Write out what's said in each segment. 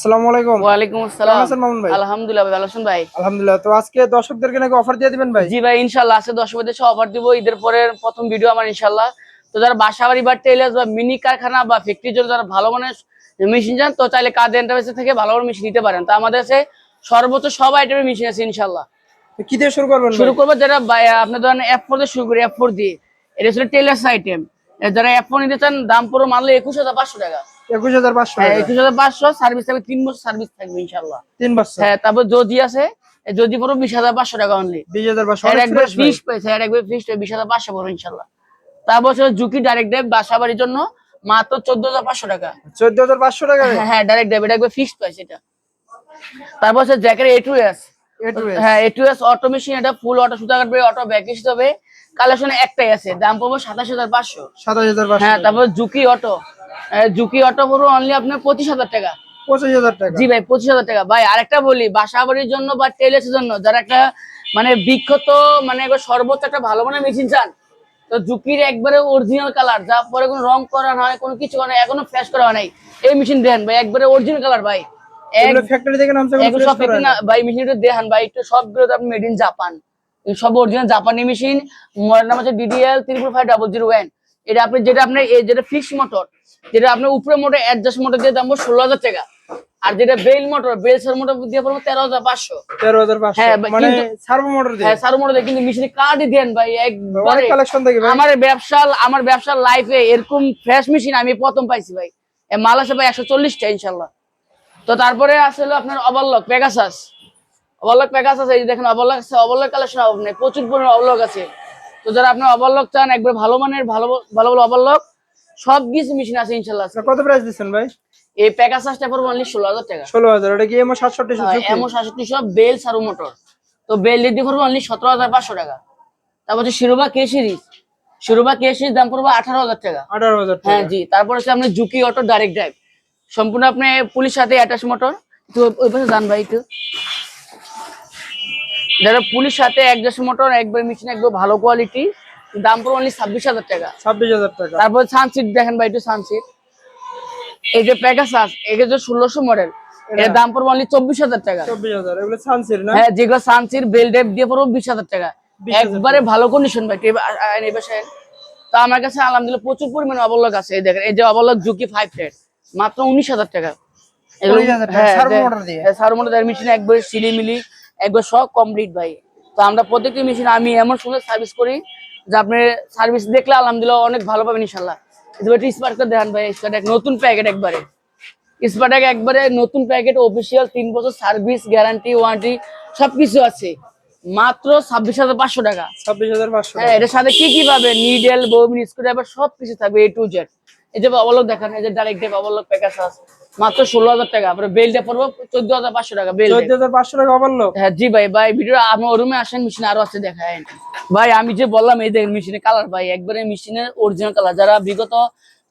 আসসালামু আলাইকুম। ওয়ালাইকুম আসসালাম। কেমন আছেন মামুন ভাই? আলহামদুলিল্লাহ ভাই, ভালো আছেন ভাই? আলহামদুলিল্লাহ। তো আজকে দর্শকদেরকে নাকি অফার দিয়ে দিবেন ভাই? জি ভাই, ইনশাআল্লাহ আজকে দর্শকদের অফার দিব। ঈদের পরের প্রথম ভিডিও আমার ইনশাআল্লাহ। তো যারা বাসাবাড়ি বা টেইলার্স বা মিনি কারখানা বা ফ্যাক্টরির জন্য যারা ভালো মানের মেশিন চান, তো চাইলে কাদের এন্টারপ্রাইজ থেকে ভালো মানের মেশিন নিতে পারেন। তো আমাদের কাছে সর্বোচ্চ সব আইটেমের মেশিন আছে ইনশাআল্লাহ। তো কি দিয়ে শুরু করবেন শুরু ভাই? করবো যারা আপনার ধরেন F4 দিয়ে শুরু করি, F4 দিয়ে। এটা হচ্ছে টেইলার্স আইটেম। যারা F4 নিতে চান দাম পুরো মানলে 21500 টাকা। 21500 হ্যাঁ, টাকা। 21500 সার্ভিস থাকবে, 3 বছর সার্ভিস থাকবে ইনশাআল্লাহ। 3 বছর। হ্যাঁ, তারপর যদি আছে, যদি পুরো 20500 টাকা অনলি। 20500 এর অনেক একবার ফ্রেশ ভাই। ফিক্স প্রাইস, এর একবার ফিক্স 20500 পড়বে ইনশাআল্লাহ। তারপর হচ্ছে জুকি ডাইরেক্ট ড্রাইভ বাসাবাড়ির জন্য মাত্র 14500 টাকা। 14500 টাকা রে। হ্যাঁ হ্যাঁ, ডাইরেক্ট ড্রাইভ, এটা একবার ফিক্স প্রাইস এটা। তারপর হচ্ছে জ্যাকের A2S। A2S। হ্যাঁ, A2S অটো মেশিন, এটা ফুল অটো সুতা কাটবে, অটো ব্যাকিস হবে। কালেকশন একটাই আছে, দাম পড়বে 27500। 27500 হ্যাঁ, টাকা। তারপর জুকি অটো। জুকি অটো পুরো অনলি আপনার 25000 টাকা। 25000 টাকা। জি ভাই, 25000 টাকা। ভাই আরেকটা বলি, বাসাবাড়ির জন্য বা টেইলার্সের জন্য যারা একটা মানে বিখ্যাত, মানে একবার সর্বোচ্চ একটা ভালো মানের মেশিন চান, তো জুকির একবারে অরিজিনাল কালার, যা পরে কোনো রং করা নয়, কোনো কিছু করা নাই, এখনো ফ্রেশ করা হয় নাই, এই মেশিন দেন ভাই, একবারে অরিজিনাল কালার ভাই। এক এগুলো ফ্যাক্টরি থেকে নামছে, কোনো এগুলো ফ্রেশ সব করা না না। ভাই, মেশিনটা দেখান ভাই একটু, সবগুলো তো আপনি মেড ইন জাপান, সব অরিজিনাল জাপানি মেশিন। মডেল নাম হচ্ছে DDL 355001। এটা আপনি যেটা আপনার যেটা ফিক্স মোটর, যেটা আপনার উপরে মোটর অ্যাডজাস্ট মোটর দিয়ে দাম 16000 টাকা। আর যেটা বেল মোটর, বেলসের মোটর দিয়ে পড়বে 13500। 13500 হ্যাঁ মানে কিন্তু, সার্ভো মোটর দিয়ে। হ্যাঁ সার্ভো মোটর দিয়ে, কিন্তু মেশিনে কার্ডই দেন ভাই একবারে। অনেক কালেকশন দেখি ভাই। আমার ব্যবসার লাইফে এরকম ফ্রেশ মেশিন আমি প্রথম পাইছি ভাই। মাল আছে ভাই 140টা ইনশাল্লাহ। তো তারপরে আসলে আপনার ওভারলক পেগাসাস। এই যে দেখেন ওভারলক আছে, ওভারলক কালেকশন অভাব নেই, প্রচুর পরিমাণে ওভারলক আছে। তো যারা আপনার ওভারলক চান, একবার ভালো মানের ভালো ভালো ভালো ওভারলক সব কিছু মেশিন আছে ইনশাল্লাহ। কত প্রাইস দিচ্ছেন ভাই? এই পেগাসাসটা পড়বে অনলি 16000 টাকা। 16000। এটা কি এমও 6700 জুকি? এমন 6700 বেল সারু মোটর। তো বেল দিয়ে পড়বে অনলি 17500 টাকা। তারপর হচ্ছে শিরোবা কে সিরিজ দাম পড়বে 18000 টাকা। 18000 হ্যাঁ টাকা। জি। তারপর হচ্ছে আপনার জুকি অটো ডাইরেক্ট ড্রাইভ, সম্পূর্ণ আপনি পুলিশ সাথে অ্যাটাচ মোটর। তো ওই পাশে যান ভাই একটু, যারা পুলিশ সাথে অ্যাডজাস্ট মোটর, একবার মেশিন একবার ভালো কোয়ালিটি, দাম পড়বে অনলি 26000 টাকা। 26000 টাকা। তারপর সানসিট দেখেন ভাই একটু, সানসিট এই যে প্যাগাসাস, এটা যে 1600 মডেল, এর দাম পড়বে অনলি 24000 টাকা। 24000। এগুলো সানসির না? হ্যাঁ, যেগুলো সানসির বেল ড্রাইভ দিয়ে পড়বে 20000 টাকা। 20000 একবারে ভালো কন্ডিশন ভাই। তো আমার কাছে আলহামদুলিল্লাহ প্রচুর পরিমাণে অবলক আছে। এই দেখেন, এই যে অবলক জুকি 5 প্লেট মাত্র 19000 টাকা। এগুলো 19000 টাকা হ্যাঁ, সার্ভো মোটর দিয়ে। সার্ভো মোটর মেশিন একবার সিলিমিলি, একবার সব কমপ্লিট ভাই। তো আমরা প্রত্যেকটি মেশিন আমি এমন সুন্দর সার্ভিস করি যে আপনি সার্ভিস দেখলে আলহামদুলিল্লাহ অনেক ভালো পাবেন ইনশাল্লাহ। একটু স্পার্ক দেখান ভাই, স্পার্ক নতুন প্যাকেট একবারে, স্পার্ক একবারে নতুন প্যাকেট, অফিসিয়াল 3 বছর সার্ভিস গ্যারান্টি ওয়ারেন্টি সবকিছু আছে, মাত্র 26500 টাকা। 26500 হ্যাঁ, টাকা। এটার সাথে কি কি পাবে, নিডেল, ববিন, স্ক্রুড্রাইভার সবকিছু থাকবে A to Z। এই যে অবলক দেখান, এই যে ডাইরেক্ট ড্রাইভ অবলক প্যাকেজ আছে মাত্র 16000 টাকা। পরে বেলটা পড়বে 14500 টাকা বেল। 14500 টাকা ওভারলক। হ্যাঁ জি ভাই, ভাই ভিডিও আমার রুমে আসেন, মেশিন আরো আছে দেখায় ভাই। আমি যে বললাম এই দেখেন মেশিনের কালার ভাই, একবারে মেশিনের অরিজিনাল কালার। যারা বিগত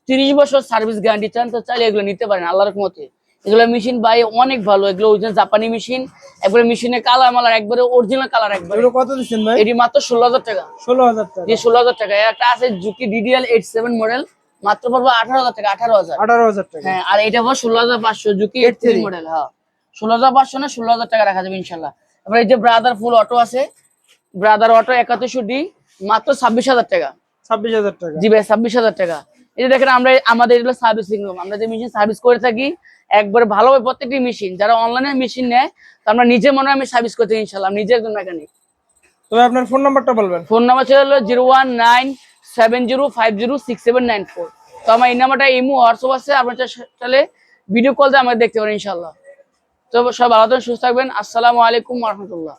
30 বছর সার্ভিস গ্যারান্টি চান, তো চাইলে এগুলো নিতে পারেন আল্লাহর রহমতে। এগুলো মেশিন ভাই অনেক ভালো, এগুলো অরিজিনাল জাপানি মেশিন, একবারে মেশিনের কালার মালার একবারে অরিজিনাল কালার একবারে। এগুলো কত দিচ্ছেন ভাই? এটি মাত্র 16000 টাকা। 16000 টাকা। জি 16000 টাকা। একটা আছে জুকি DDL 87 মডেল, মাত্র পড়বে 18000 টাকা। 18000। 18000 টাকা। হ্যাঁ, আর এটা পড়বে 16500 জুকি 83 মডেল। হ্যাঁ, 16500 না 16000 টাকা রাখা যাবে ইনশাআল্লাহ। তারপরে এই যে ব্রাদার ফুল অটো আছে, ব্রাদার অটো 7100D মাত্র 26000 টাকা। 26000 টাকা। জি ভাই, 26000 টাকা। এই যে দেখেন, আমাদের এগুলো সার্ভিসিং রুম, আমরা যে মেশিন সার্ভিস করে থাকি একবারে ভালোভাবে প্রত্যেকটি মেশিন। যারা অনলাইনে মেশিন নেয়, তো আমরা নিজে মনে হয় আমি সার্ভিস করতে ইনশাআল্লাহ, নিজে একজন মেকানিক। তবে আপনার ফোন নাম্বারটা বলবেন। ফোন নাম্বার ছিল 01970506794। তো আমার এই নাম্বারটা ইমো হোয়াটসঅ্যাপ আছে, আপনার চাইলে ভিডিও কল দিয়ে আমাকে দেখতে পারেন ইনশাআল্লাহ। তো সব ভালো থাকবেন, সুস্থ থাকবেন। আসসালামু আলাইকুম ওয়া রাহমাতুল্লাহ।